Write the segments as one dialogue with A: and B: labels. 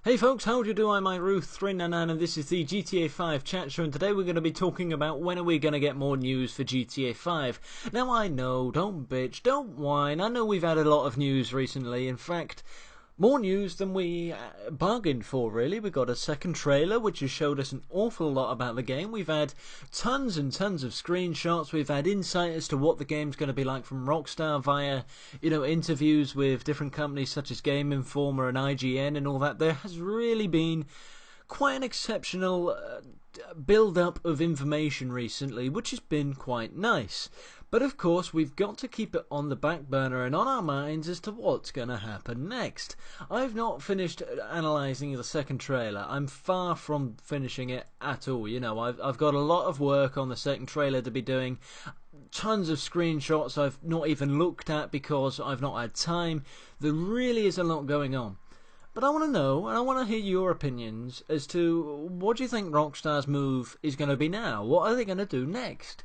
A: Hey folks, how do you do? I'm Ruth399 and this is the GTA 5 chat show, and today we're going to be talking about when are we going to get more news for GTA 5. Now I know, don't bitch, don't whine, I know we've had a lot of news recently. In fact, more news than we bargained for, really. We got a second trailer which has showed us an awful lot about the game. We've had tons and tons of screenshots. We've had insight as to what the game's going to be like from Rockstar via, interviews with different companies such as Game Informer and IGN and all that. There has really been quite an exceptional build-up of information recently, which has been quite nice. But of course, we've got to keep it on the back burner and on our minds as to what's going to happen next. I've not finished analysing the second trailer. I'm far from finishing it at all. I've got a lot of work on the second trailer to be doing. Tons of screenshots I've not even looked at because I've not had time. There really is a lot going on. But I want to know, and I want to hear your opinions as to what do you think Rockstar's move is going to be now? What are they going to do next?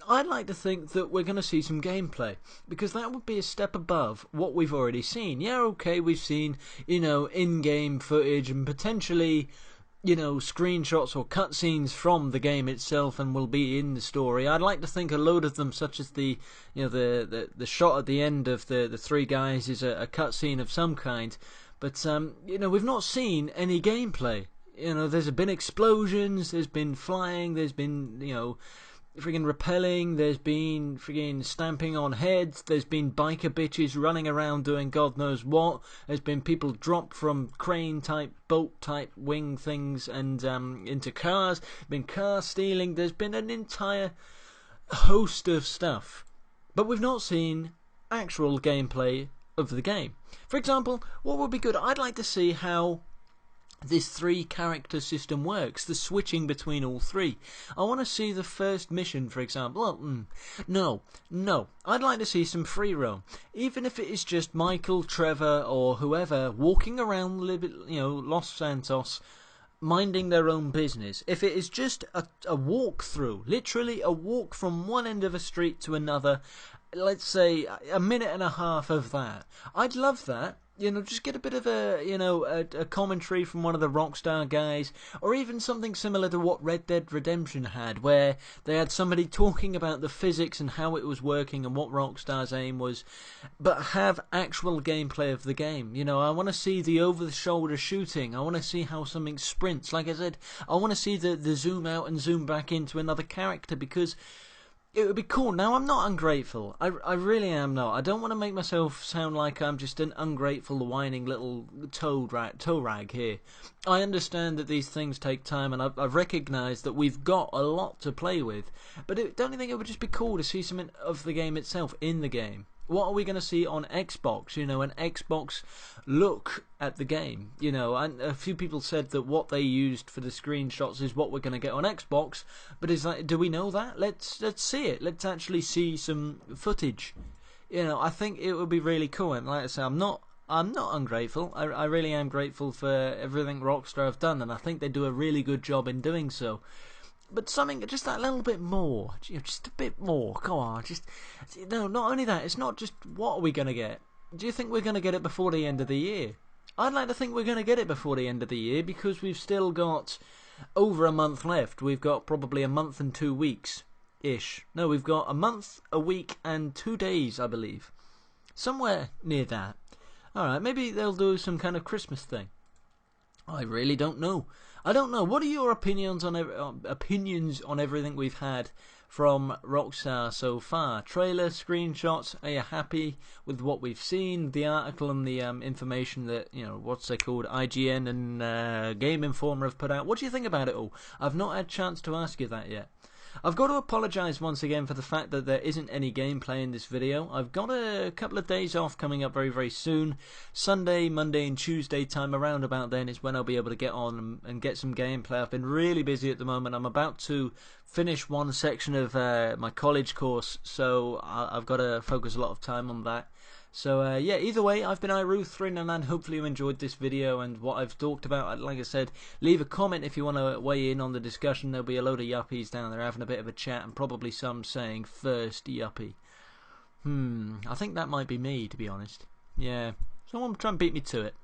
A: I'd like to think that we're going to see some gameplay, because that would be a step above what we've already seen. Yeah, okay, we've seen, in-game footage and potentially, screenshots or cutscenes from the game itself and will be in the story. I'd like to think a load of them, such as the shot at the end of the three guys is a cutscene of some kind. But, we've not seen any gameplay. There's been explosions, there's been flying, there's been, friggin' rappelling, there's been friggin' stamping on heads, there's been biker bitches running around doing God knows what, there's been people dropped from crane-type, boat-type wing things and into cars, been car stealing, there's been an entire host of stuff. But we've not seen actual gameplay of the game. For example, what would be good? I'd like to see how this three-character system works, the switching between all three. I want to see the first mission, for example. No. I'd like to see some free roam. Even if it is just Michael, Trevor, or whoever walking around, Los Santos, minding their own business. If it is just a walk through, literally a walk from one end of a street to another, let's say a minute and a half of that, I'd love that. Just get a bit of a commentary from one of the Rockstar guys, or even something similar to what Red Dead Redemption had, where they had somebody talking about the physics and how it was working and what Rockstar's aim was, but have actual gameplay of the game. I want to see the over-the-shoulder shooting. I want to see how something sprints. Like I said, I want to see the zoom out and zoom back into another character, because it would be cool. Now, I'm not ungrateful. I really am not. I don't want to make myself sound like I'm just an ungrateful, whining little toe rag here. I understand that these things take time, and I've recognised that we've got a lot to play with. But don't you think it would just be cool to see something of the game itself in the game? What are we going to see on Xbox? An Xbox look at the game. And a few people said that what they used for the screenshots is what we're going to get on Xbox. But do we know that? Let's see it. Let's actually see some footage. I think it would be really cool. And like I say, I'm not ungrateful. I really am grateful for everything Rockstar have done, and I think they do a really good job in doing so. But something just that little bit more, just a bit more. Come on, not only that. It's not just what are we going to get. Do you think we're going to get it before the end of the year? I'd like to think we're going to get it before the end of the year, because we've still got over a month left. We've got probably a month and 2 weeks ish. No, we've got a month, a week, and 2 days, I believe, somewhere near that. All right, maybe they'll do some kind of Christmas thing. I really don't know. I don't know. What are your opinions on everything we've had from Rockstar so far? Trailer, screenshots. Are you happy with what we've seen? The article and the information that what's they called, IGN and Game Informer have put out. What do you think about it all? I've not had a chance to ask you that yet. I've got to apologise once again for the fact that there isn't any gameplay in this video. I've got a couple of days off coming up very, very soon. Sunday, Monday and Tuesday time around about then is when I'll be able to get on and get some gameplay. I've been really busy at the moment. I'm about to finish one section of my college course, so I've got to focus a lot of time on that. So yeah, either way, I've been Ruth399. Hopefully you enjoyed this video and what I've talked about. Like I said, leave a comment if you want to weigh in on the discussion. There'll be a load of yuppies down there having a bit of a chat, and probably some saying first yuppie. I think that might be me, to be honest. Yeah, someone try and beat me to it.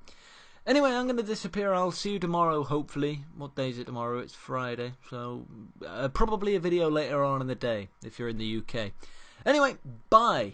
A: Anyway, I'm going to disappear. I'll see you tomorrow, hopefully. What day is it tomorrow? It's Friday. So, probably a video later on in the day, if you're in the UK. Anyway, bye.